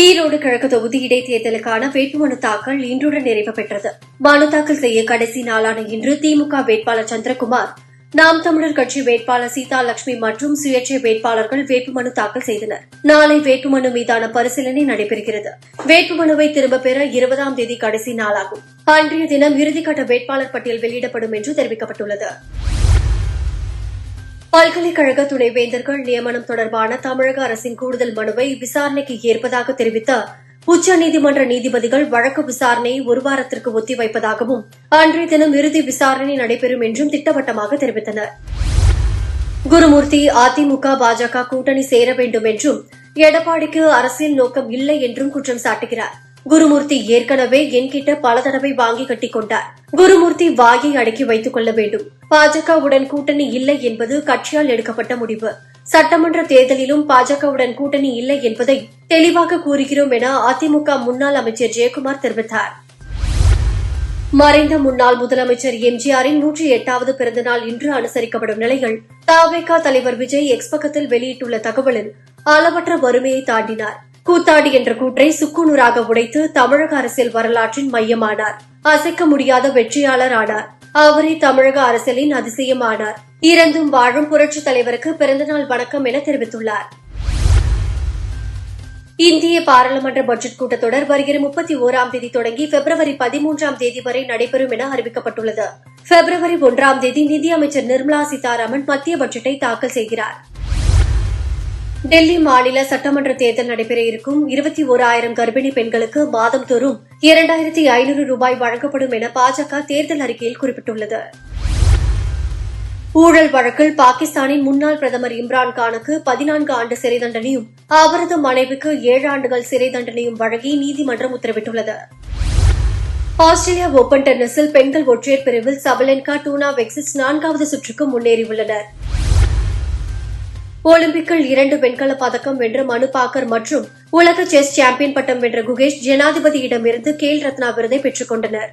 ஈரோடு கிழக்கு தொகுதி இடைத்தேர்தலுக்கான வேட்புமனு தாக்கல் இன்றுடன் நிறைவு பெற்றது. மனு தாக்கல் செய்ய கடைசி நாளான இன்று திமுக வேட்பாளர் சந்திரகுமார், நாம் தமிழர் கட்சி வேட்பாளர் சீதா லட்சுமி மற்றும் சுயேட்சை வேட்பாளர்கள் வேட்புமனு தாக்கல் செய்தனர். நாளை வேட்புமனு மீதான பரிசீலனை நடைபெறுகிறது. வேட்புமனுவை திரும்பப் பெற 20ஆம் தேதி கடைசி நாளாகும். அன்றைய தினம் இறுதிக்கட்ட வேட்பாளர் பட்டியல் வெளியிடப்படும் என்று தெரிவிக்கப்பட்டுள்ளது. பல்கலைக்கழக துணைவேந்தர்கள் நியமனம் தொடர்பான தமிழக அரசின் கூடுதல் மனுவை விசாரணைக்கு ஏற்பதாக தெரிவித்த உச்சநீதிமன்ற நீதிபதிகள் வழக்கு விசாரணையை ஒரு வாரத்திற்கு ஒத்திவைப்பதாகவும் அன்றைய தினம் இறுதி விசாரணை நடைபெறும் என்றும் திட்டவட்டமாக தெரிவித்தனர். குருமூர்த்தி அதிமுக பாஜக கூட்டணி சேர வேண்டும் என்றும் எடப்பாடிக்கு அரசியல் நோக்கம் இல்லை என்றும் குற்றம் சாட்டுகிறார். குருமூர்த்தி ஏற்கனவே என்கிட்ட பல தடவை வாங்கி கட்டிக் கொண்டார். குருமூர்த்தி வாயை அடக்கி வைத்துக் கொள்ள வேண்டும். பாஜகவுடன் கூட்டணி இல்லை என்பது கட்சியால் எடுக்கப்பட்ட முடிவு. சட்டமன்ற தேர்தலிலும் பாஜகவுடன் கூட்டணி இல்லை என்பதை தெளிவாக கூறுகிறோம் என அதிமுக முன்னாள் அமைச்சர் ஜெயக்குமார் தெரிவித்தார். மறைந்த முன்னாள் முதலமைச்சர் எம்ஜிஆரின் 108வது பிறந்தநாள் இன்று அனுசரிக்கப்படும் நிலையில் தவேக தலைவர் விஜய் எக்ஸ் பக்கத்தில் வெளியிட்டுள்ள தகவலில் அளவற்ற வறுமையை தாண்டினார். கூத்தாடி என்ற கூற்றை சுக்குநூறாக உடைத்து தமிழக அரசியல் வரலாற்றின் மையமானார். அசைக்க முடியாத வெற்றியாளர் ஆனார். அவரே தமிழக அரசியலின் அதிசயமானார். இறந்தும் வாழும் புரட்சித் தலைவருக்கு பிறந்தநாள் வணக்கம் என தெரிவித்துள்ளார். இந்திய பாராளுமன்ற பட்ஜெட் கூட்டத்தொடர் வருகிற 31ஆம் தேதி தொடங்கி பிப்ரவரி 13ஆம் தேதி வரை நடைபெறும் என அறிவிக்கப்பட்டுள்ளது. பிப்ரவரி 1ஆம் தேதி நிதியமைச்சர் நிர்மலா சீதாராமன் மத்திய பட்ஜெட்டை தாக்கல் செய்கிறார். டெல்லி மாநில சட்டமன்ற தேர்தல் நடைபெற இருக்கும் 21,000 கர்ப்பிணி பெண்களுக்கு மாதந்தோறும் 2,500 ரூபாய் வழங்கப்படும் என பாஜக தேர்தல் அறிக்கையில் குறிப்பிட்டுள்ளது. ஊழல் வழக்கில் பாகிஸ்தானின் முன்னாள் பிரதமர் இம்ரான்கானுக்கு 14 ஆண்டு சிறை தண்டனையும் அவரது மனைவிக்கு 7 ஆண்டுகள் சிறை தண்டனையும் வழங்கி நீதிமன்றம் உத்தரவிட்டுள்ளது. ஆஸ்திரேலியா ஓபன் டென்னிஸில் பெண்கள் ஒற்றையர் பிரிவில் சபலென்கா டூனா வெக்ஸிஸ் 4வது சுற்றுக்கு முன்னேறியுள்ளனா். ஒலிம்பிக்கில் 2 வெண்கலப் பதக்கம் வென்ற மனு பாக்கர் மற்றும் உலக செஸ் சாம்பியன் பட்டம் வென்ற குகேஷ் ஜனாதிபதியிடமிருந்து கேல் ரத்னா விருதை பெற்றுக் கொண்டனா்.